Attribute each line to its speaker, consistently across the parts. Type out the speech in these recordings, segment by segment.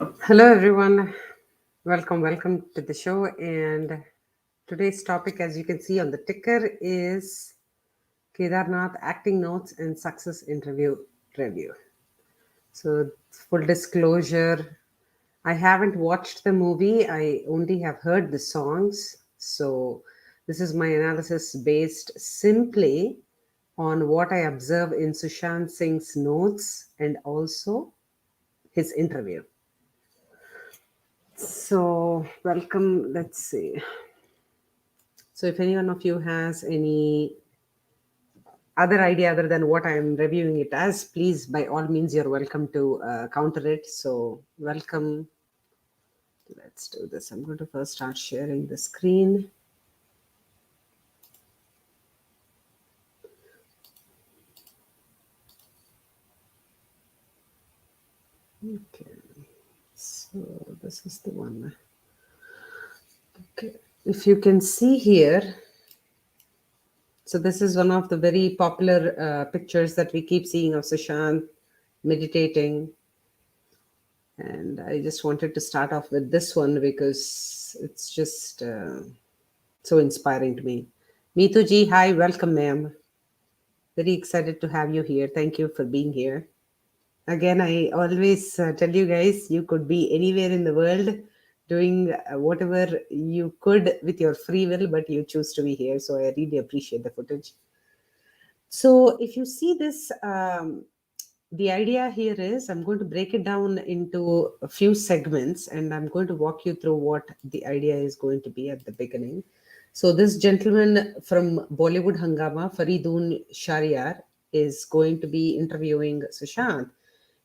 Speaker 1: Hello, everyone. Welcome to the show. And today's topic, as you can see on the ticker, is Kedarnath acting notes and success interview review. So, full disclosure, I haven't watched the movie, I only have heard the songs. So, this is my analysis based simply on what I observe in Sushant Singh's notes and also his interview. So, welcome. Let's see. So, if any one of you has any other idea other than what I'm reviewing it as, please, by all means, you're welcome to counter it. So, welcome. Let's do this. I'm going to first start sharing the screen. Okay. So, this is the one. Okay. If you can see here, so this is one of the very popular pictures that we keep seeing of Sushant meditating. And I just wanted to start off with this one because it's just so inspiring to me. Meetu ji, hi, welcome, ma'am. Very excited to have you here. Thank you for being here. Again, I always tell you guys, you could be anywhere in the world doing whatever you could with your free will, but you choose to be here. So I really appreciate the footage. So if you see this, the idea here is I'm going to break it down into a few segments and I'm going to walk you through what the idea is going to be at the beginning. So this gentleman from Bollywood Hangama, Faridun Shariar, is going to be interviewing Sushant,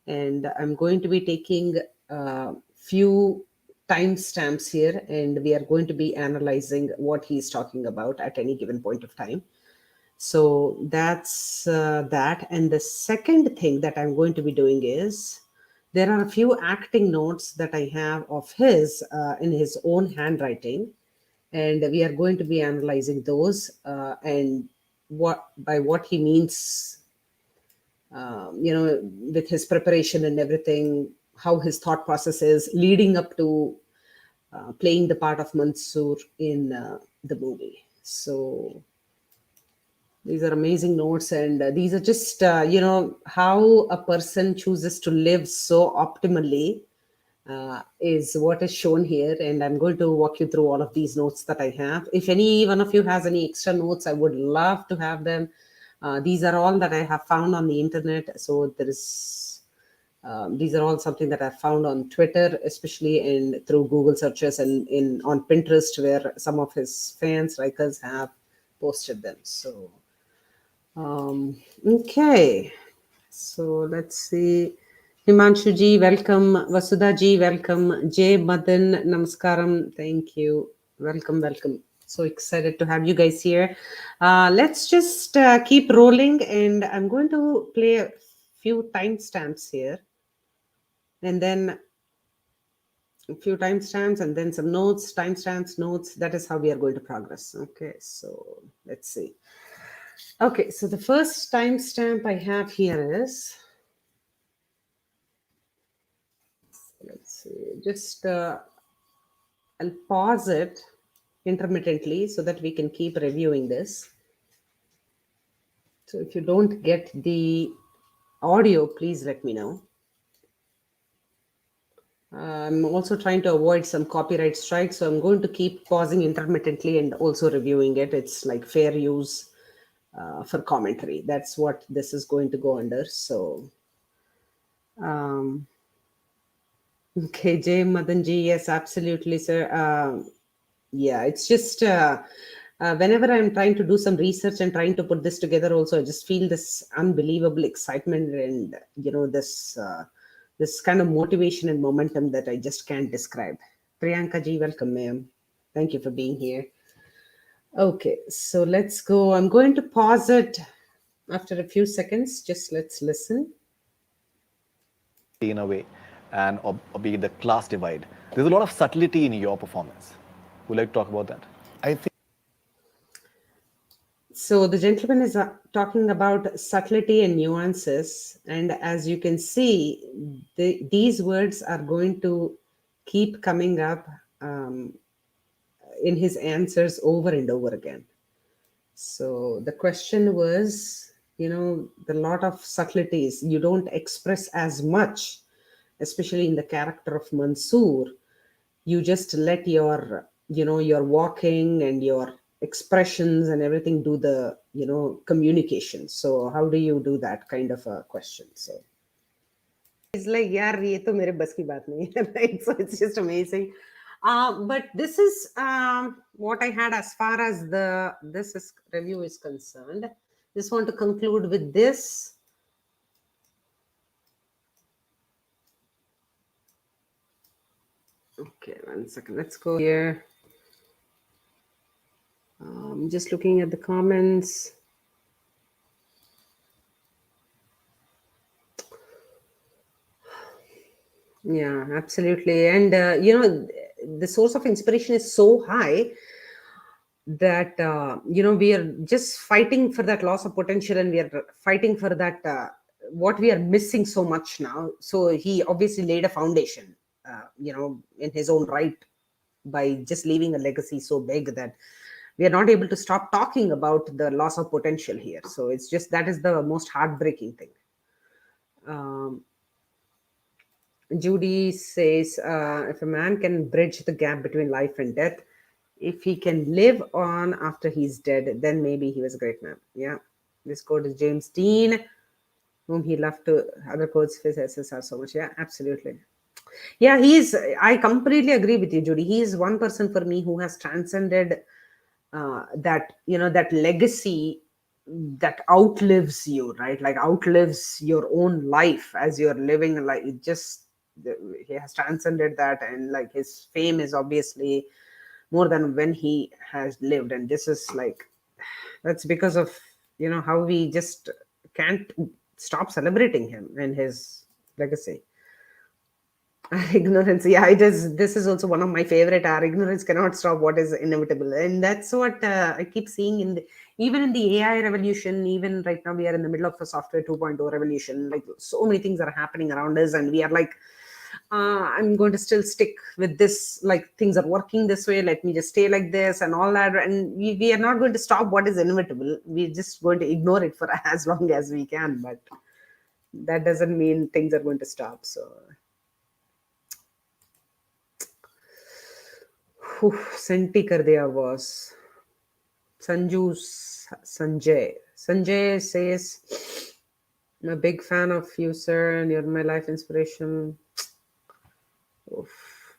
Speaker 1: and I'm going to be taking a few timestamps here, and we are going to be analyzing what he's talking about at any given point of time. So that's that. And the second thing that I'm going to be doing is there are a few acting notes that I have of his in his own handwriting, and we are going to be analyzing those and what he means, with his preparation and everything, how his thought process is leading up to playing the part of Mansoor in the movie. So these are amazing notes, and these are just, how a person chooses to live so optimally is what is shown here. And I'm going to walk you through all of these notes that I have. If any one of you has any extra notes, I would love to have them. These are all that I have found on the internet. So there is. These are all something that I've found on Twitter, especially in through Google searches and in on Pinterest, where some of his fans, writers have posted them. So okay, so let's see. Himanshu ji, welcome. Vasudha ji, welcome. Jay Madan, namaskaram. Thank you. Welcome. So excited to have you guys here. Let's just keep rolling, and I'm going to play a few timestamps here, and then a few timestamps, and then some notes, timestamps, notes. That is how we are going to progress. Okay, so let's see. Okay, so the first timestamp I have here is, let's see, just I'll pause it intermittently so that we can keep reviewing this. So if you don't get the audio, please let me know. I'm also trying to avoid some copyright strikes, so I'm going to keep pausing intermittently and also reviewing it. It's like fair use for commentary. That's what this is going to go under. So, okay, Jay Madanji, yes, absolutely, sir. Yeah, it's just whenever I'm trying to do some research and trying to put this together, also I just feel this unbelievable excitement and this kind of motivation and momentum that I just can't describe. Priyanka ji, welcome, ma'am. Thank you for being here. Okay, so let's go. I'm going to pause it after a few seconds. Just let's listen.
Speaker 2: In a way, and or be the class divide. There's a lot of subtlety in your performance. Would you like to talk about that?
Speaker 3: I think
Speaker 1: So the gentleman is talking about subtlety and nuances, and as you can see, these words are going to keep coming up in his answers over and over again. So the question was, the lot of subtleties you don't express as much, especially in the character of Mansoor. You just let your walking and your expressions and everything do the communication. So how do you do that kind of a question? So he's like, yaar, ye to mere bas ki baat nahi hai, right? So it's just amazing. But this is what I had as far as this review is concerned. Just want to conclude with this. Okay, 1 second. Let's go here. Just looking at the comments. Yeah, absolutely. And, the source of inspiration is so high that, we are just fighting for that loss of potential, and we are fighting for that, what we are missing so much now. So he obviously laid a foundation, in his own right, by just leaving a legacy so big that we are not able to stop talking about the loss of potential here. So it's just that is the most heartbreaking thing. Um, Judy says, if a man can bridge the gap between life and death, if he can live on after he's dead, then maybe he was a great man. Yeah. This quote is James Dean, whom he loved to. Other quotes of his SSR so much. Yeah, absolutely. Yeah, I completely agree with you, Judy. He is one person for me who has transcended that legacy that outlives you, right? Like outlives your own life as you're living. Like it just, he has transcended that, and like his fame is obviously more than when he has lived. And this is like, that's because of how we just can't stop celebrating him and his legacy. Ignorance, yeah, it is. This is also one of my favorite. Our ignorance cannot stop what is inevitable, and that's what I keep seeing even in the AI revolution. Even right now, we are in the middle of a software 2.0 revolution. Like so many things are happening around us, and we are like, I'm going to still stick with this. Like things are working this way. Let me just stay like this and all that. And we are not going to stop what is inevitable. We're just going to ignore it for as long as we can. But that doesn't mean things are going to stop. So. Senti कर दिया boss Sanju Sanjay says, I'm a big fan of you, sir, and you're my life inspiration. Oof.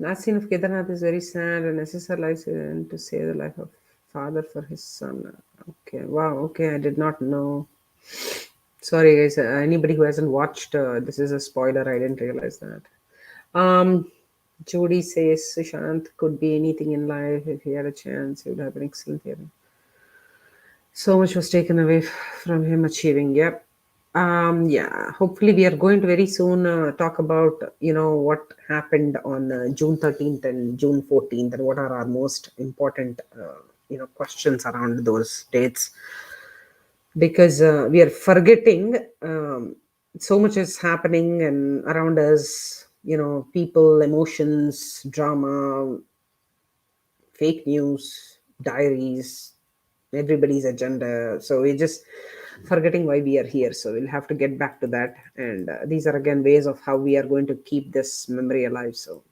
Speaker 1: Last scene of Kedarnath is very sad, and SSR lies in to save the life of father for his son. Okay, wow, okay, I did not know. Sorry, guys. Anybody who hasn't watched, this is a spoiler. I didn't realize that. Jody says Sushant could be anything in life. If he had a chance, he would have an excellent year. So much was taken away from him achieving. Yep. Yeah. Hopefully, we are going to very soon talk about what happened on June 13th and June 14th, and what are our most important questions around those dates, because we are forgetting, so much is happening and around us. People, emotions, drama, fake news, diaries, everybody's agenda. So we're just forgetting why we are here. So we'll have to get back to that. And these are again ways of how we are going to keep this memory alive. So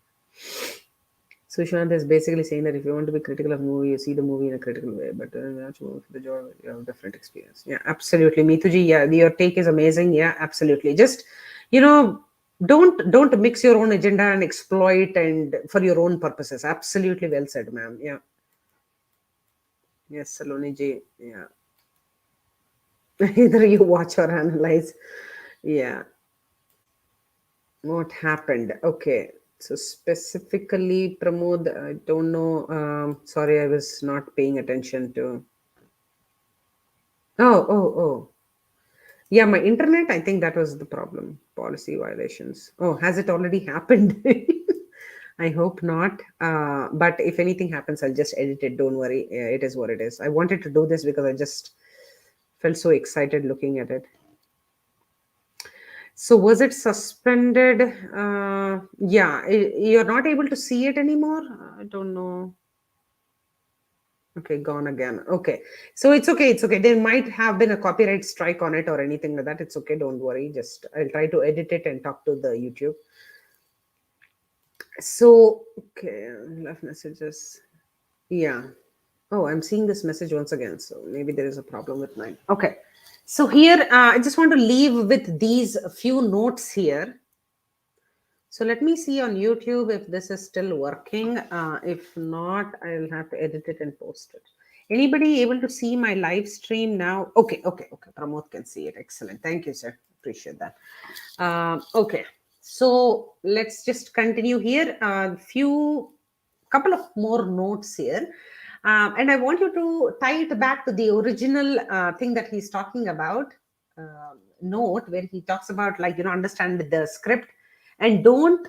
Speaker 1: Sushant is basically saying that if you want to be critical of a movie, you see the movie in a critical way, but watch a movie for the joy, you have a different experience. Yeah, absolutely. Mituji, yeah, your take is amazing. Yeah, absolutely. Just, you know, don't mix your own agenda and exploit and for your own purposes. Absolutely well said, ma'am. Yeah. Yes, Saloni ji. Yeah. Either you watch or analyze. Yeah. What happened? Okay. So specifically, Pramod, I don't know. Sorry, I was not paying attention to. Oh, oh, oh. Yeah, my internet, I think that was the problem. Policy violations. Oh, has it already happened? I hope not. But if anything happens, I'll just edit it. Don't worry. It is what it is. I wanted to do this because I just felt so excited looking at it. So was it suspended? Yeah, you're not able to see it anymore. I don't know. Okay, gone again. Okay, so it's okay. It's okay. There might have been a copyright strike on it or anything like that. It's okay. Don't worry. Just I'll try to edit it and talk to the YouTube. So okay, left messages. Yeah. Oh, I'm seeing this message once again. So maybe there is a problem with mine. Okay. So here, I just want to leave with these few notes here. So let me see on YouTube if this is still working. If not, I'll have to edit it and post it. Anybody able to see my live stream now? Okay, okay, okay. Pramod can see it. Excellent. Thank you, sir. Appreciate that. Okay. So let's just continue here. A few couple of more notes here. And I want you to tie it back to the original thing that he's talking about. Note where he talks about, like, understand the script and don't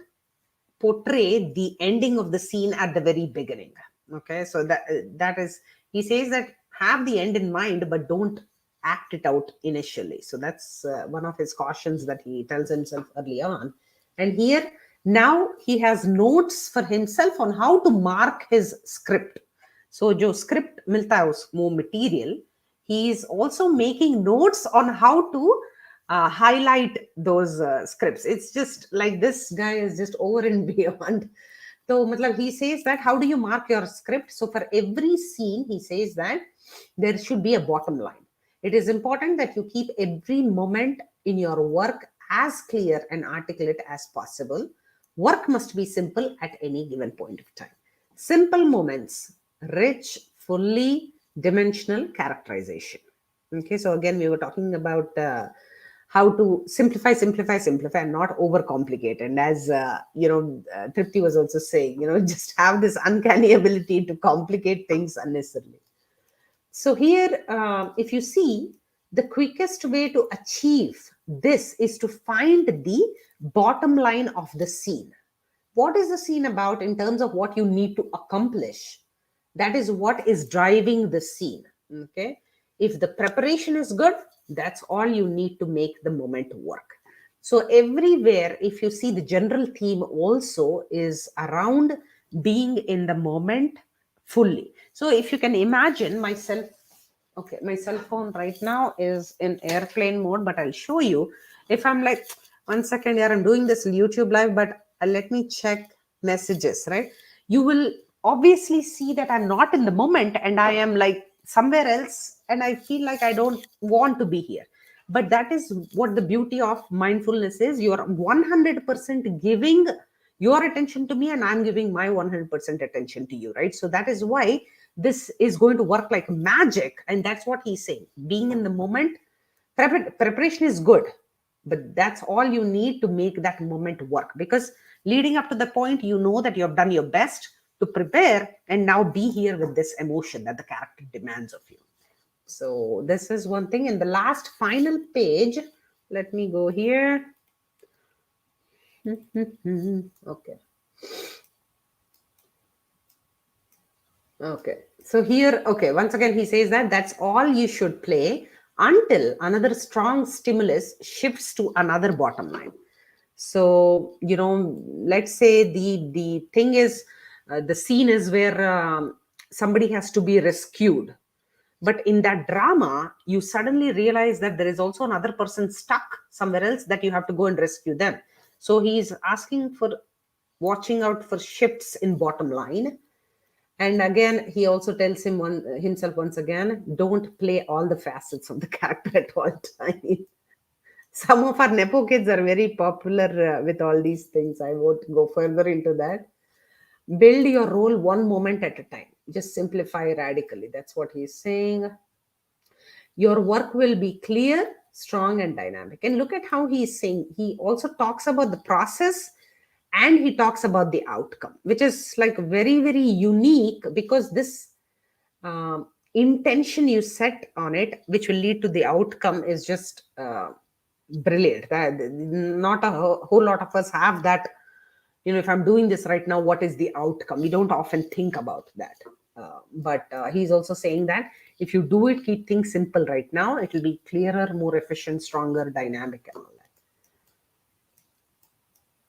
Speaker 1: portray the ending of the scene at the very beginning. Okay, so that is, he says that have the end in mind, but don't act it out initially. So that's one of his cautions that he tells himself early on. And here now he has notes for himself on how to mark his script. So jo script milta hai usko material, he is also making notes on how to highlight those scripts. It's just like this guy is just over and beyond. So matlab, he says that how do you mark your script? So for every scene, he says that there should be a bottom line. It is important that you keep every moment in your work as clear and articulate as possible. Work must be simple at any given point of time. Simple moments, rich, fully dimensional characterization. Okay, so again, we were talking about how to simplify, and not overcomplicate. And as Tripti was also saying, just have this uncanny ability to complicate things unnecessarily. So here, if you see, the quickest way to achieve this is to find the bottom line of the scene. What is the scene about in terms of what you need to accomplish? That is what is driving the scene. Okay. If the preparation is good, that's all you need to make the moment work. So everywhere, if you see, the general theme also is around being in the moment fully. So if you can imagine myself, okay, my cell phone right now is in airplane mode, but I'll show you. If I'm like, 1 second, yeah, I'm doing this YouTube live, but let me check messages, right? You will obviously see that I'm not in the moment and I am like somewhere else, and I feel like I don't want to be here. But that is what the beauty of mindfulness is. You're 100% giving your attention to me, and I'm giving my 100% attention to you, right? So that is why this is going to work like magic. And that's what he's saying. Being in the moment, preparation is good, but that's all you need to make that moment work. Because leading up to the point, you know that you have done your best to prepare and now be here with this emotion that the character demands of you. So this is one thing. In the last final page, let me go here. Okay. Okay. So here, okay, once again, he says that that's all you should play until another strong stimulus shifts to another bottom line. So, let's say the thing is, the scene is where somebody has to be rescued. But in that drama, you suddenly realize that there is also another person stuck somewhere else that you have to go and rescue them. So he's asking for watching out for shifts in bottom line. And again, he also tells himself once again, don't play all the facets of the character at all times. Some of our Nepo kids are very popular with all these things. I won't go further into that. Build your role one moment at a time. Just simplify radically. That's what he's saying. Your work will be clear, strong, and dynamic. And look at how he's saying. He also talks about the process and he talks about the outcome, which is like very, very unique, because this intention you set on it, which will lead to the outcome, is just brilliant. Not a whole lot of us have that. If I'm doing this right now, what is the outcome? We don't often think about that. But he's also saying that if you do it, keep things simple right now, it will be clearer, more efficient, stronger, dynamic, and all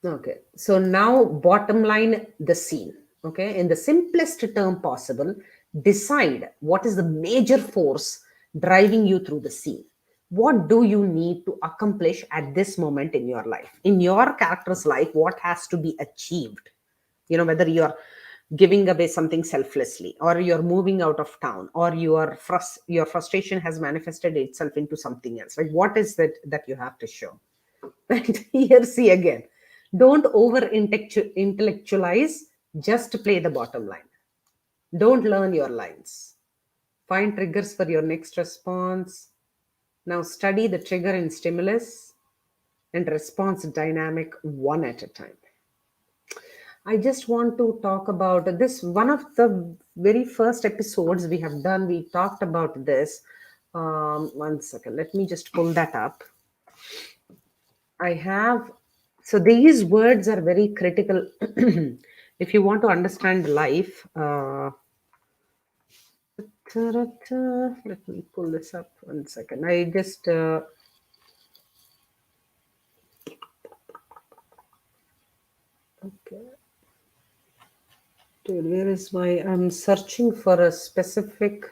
Speaker 1: that. Okay, so now bottom line, the scene. Okay, in the simplest term possible, decide what is the major force driving you through the scene. What do you need to accomplish at this moment in your life? In your character's life, what has to be achieved? Whether you're giving away something selflessly, or you're moving out of town, or your frustration has manifested itself into something else, right? What is that you have to show? And here, see again, don't over intellectualize, just play the bottom line. Don't learn your lines. Find triggers for your next response. Now study the trigger and stimulus and response dynamic one at a time. I just want to talk about this. One of the very first episodes we have done, we talked about this. One second, let me just pull that up. I have, so these words are very critical if you want to understand life. Let me pull this up. One second. I just, okay. Dude, where is my, I'm searching for a specific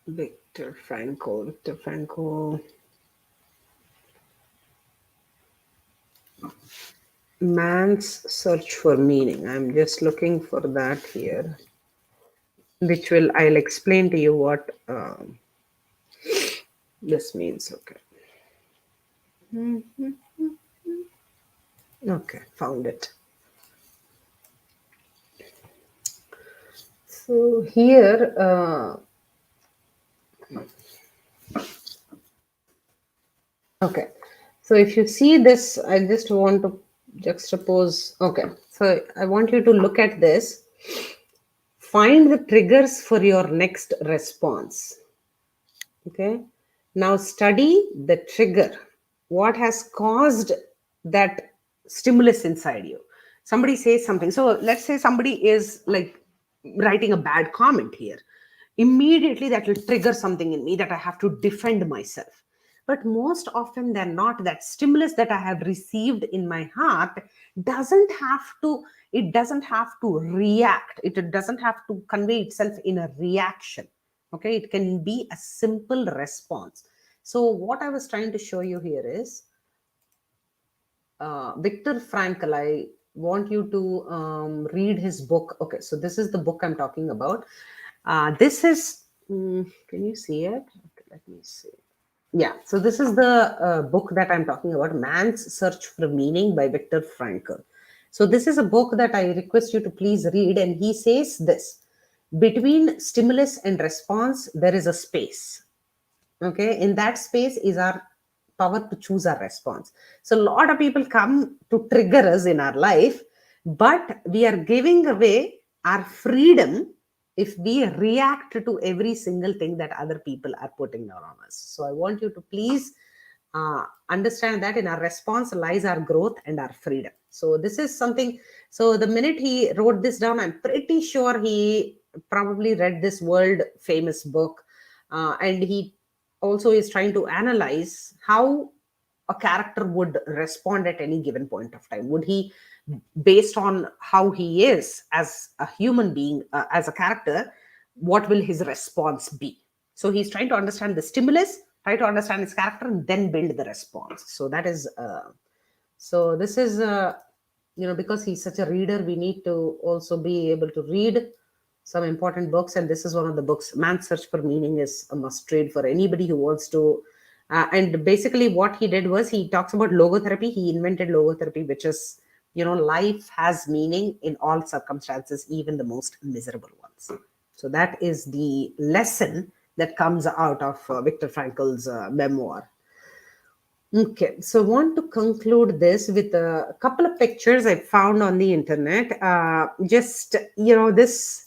Speaker 1: Victor Frankl. Man's search for meaning. I'm just looking for that here, which I'll explain to you what this means. Okay. Okay, found it. So here, okay. So if you see this, I just want to juxtapose. Okay. So I want you to look at this. Find the triggers for your next response. Okay. Now study the trigger. What has caused that stimulus inside you? Somebody says something. So let's say somebody is like writing a bad comment here. Immediately that will trigger something in me that I have to defend myself. But most often than not, that stimulus that I have received in my heart doesn't have to, it doesn't have to react. It doesn't have to convey itself in a reaction. Okay, it can be a simple response. So what I was trying to show you here is Viktor Frankl. I want you to read his book. Okay, so this is the book I'm talking about. This is, can you see it? Okay, let me see. Yeah, so this is the book that I'm talking about, Man's Search for Meaning by Viktor Frankl. So this is a book that I request you to please read, and he says this: between stimulus and response, there is a space. Okay, in that space is our power to choose our response. So a lot of people come to trigger us in our life, but we are giving away our freedom if we react to every single thing that other people are putting down on us. So I want you to please understand that in our response lies our growth and our freedom. So this is something. So the minute he wrote this down, I'm pretty sure he probably read this world famous book, and he also is trying to analyze how a character would respond at any given point of time. Would he, based on how he is as a human being, as a character, what will his response be? So he's trying to understand the stimulus, try to understand his character, and then build the response. So that is so this is because he's such a reader, we need to also be able to read some important books, and this is one of the books. Man's Search for Meaning is a must read for anybody who wants to. And basically, what he did was he talks about logotherapy. He invented logotherapy, which is, life has meaning in all circumstances, even the most miserable ones. So that is the lesson that comes out of Viktor Frankl's memoir. Okay, so I want to conclude this with a couple of pictures I found on the internet. Just, this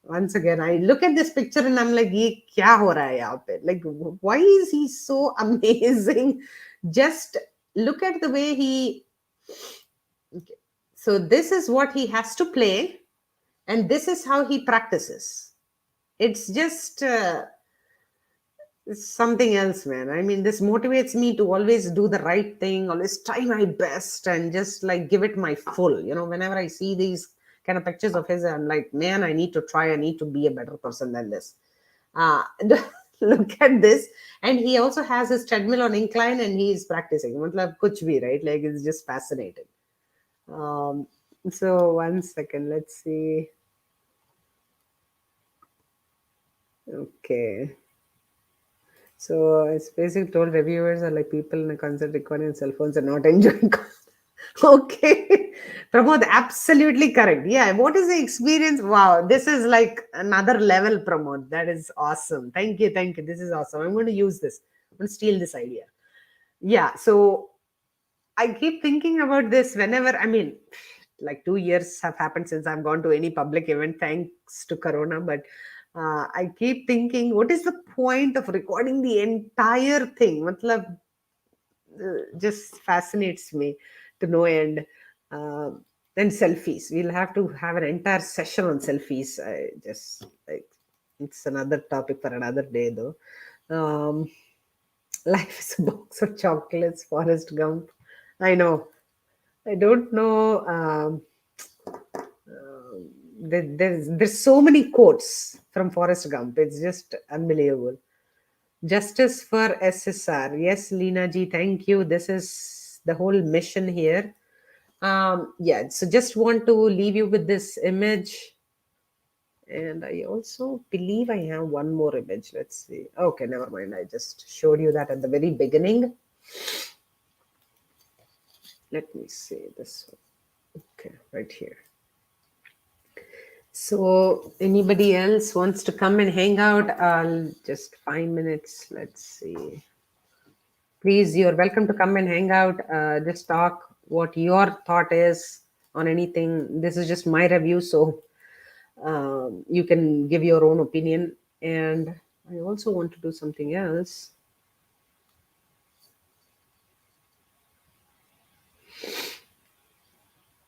Speaker 1: once again, I look at this picture and I'm like, ye kya ho raha hai yahan pe? Like, why is he so amazing? Just look at the way he. Okay. So this is what he has to play, and this is how he practices. It's just something else, man. I mean, this motivates me to always do the right thing, always try my best, and just like give it my full. Whenever I see these kind of pictures of his, I'm like, man, I need to try. I need to be a better person than this. Uh, look at this, and he also has his treadmill on incline, and he's practicing. Matlab, kuch bhi, right? Like it's just fascinating. Um, so one second, let's see. Okay. So it's basically told reviewers are like people in a concert recording cell phones are not enjoying. Okay. Pramod, absolutely correct. Yeah. What is the experience? Wow. This is like another level, Pramod. That is awesome. Thank you. Thank you. This is awesome. I'm going to use this. I'm going to steal this idea. Yeah. So I keep thinking about this whenever, I mean, like 2 years have happened since I've gone to any public event thanks to Corona. But I keep thinking, what is the point of recording the entire thing? Matlab, just fascinates me to no end. Uh, and selfies. We'll have to have an entire session on selfies. I just like it's another topic for another day, though. Um, Life is a box of chocolates, Forrest Gump. I know. I don't know. There's so many quotes from Forrest Gump. It's just unbelievable. Justice for SSR. Yes, Leena ji, thank you. This is the whole mission here. Yeah, so just want to leave you with this image. And I also believe I have one more image. Let's see. Okay, never mind. I just showed you that at the very beginning. Let me see this one. Okay, right here. So, anybody else wants to come and hang out? I'll just 5 minutes. Let's see. Please, you're welcome to come and hang out. Just talk what your thought is on anything. This is just my review, so you can give your own opinion. And I also want to do something else.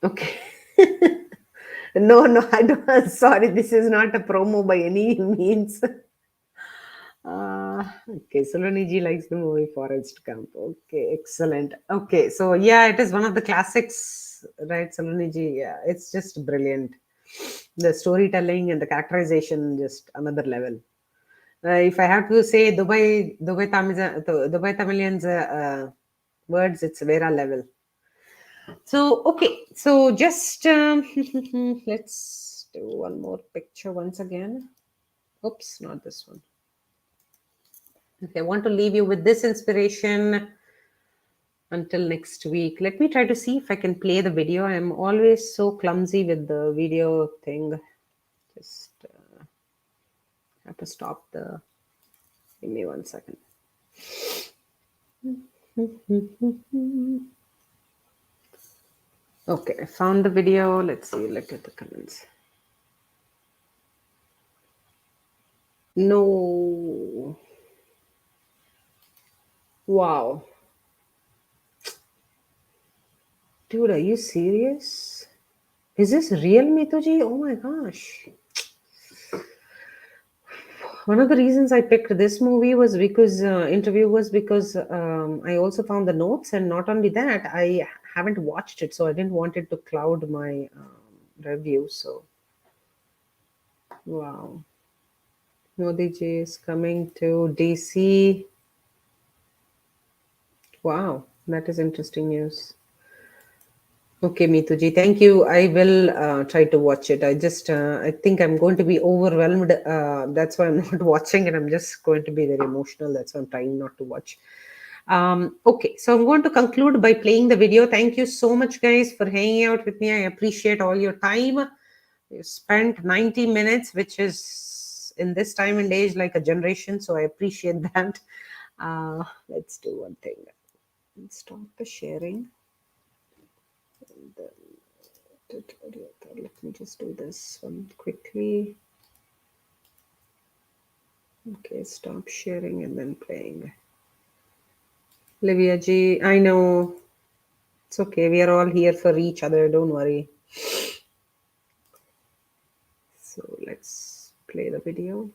Speaker 1: Okay. No, no, I don't. Sorry, this is not a promo by any means. Okay, Saloni ji likes the movie Forest Gump. Okay, excellent. Okay, so yeah, it is one of the classics, right, Saloni ji? Yeah, it's just brilliant. The storytelling and the characterization, just another level. If I have to say Dubai Tamilians words, it's Vera level. So okay, so just let's do one more picture once again. Oops, not this one. Okay, I want to leave you with this inspiration until next week. Let me try to see if I can play the video. I'm always so clumsy with the video thing. Just have to stop the. Give me 1 second. Okay, I found the video. Let's see. Look at the comments. No. Wow. Dude, are you serious? Is this real, Mituji? Oh my gosh. One of the reasons I picked this movie was because interview was because I also found the notes, and not only that, I haven't watched it, so I didn't want it to cloud my review. So, wow, Modi ji is coming to DC. Wow, that is interesting news. Okay, Mituji, thank you. I will try to watch it. I think I'm going to be overwhelmed. That's why I'm not watching, and I'm just going to be very emotional. That's why I'm trying not to watch. Okay, so I'm going to conclude by playing the video. Thank you so much, guys, for hanging out with me. I appreciate all your time. You spent 90 minutes, which is in this time and age like a generation. So I appreciate that. Let's do one thing. Let's stop the sharing. Let me just do this one quickly. Okay, stop sharing and then playing. Livia G, I know. It's okay. We are all here for each other. Don't worry. So let's play the video.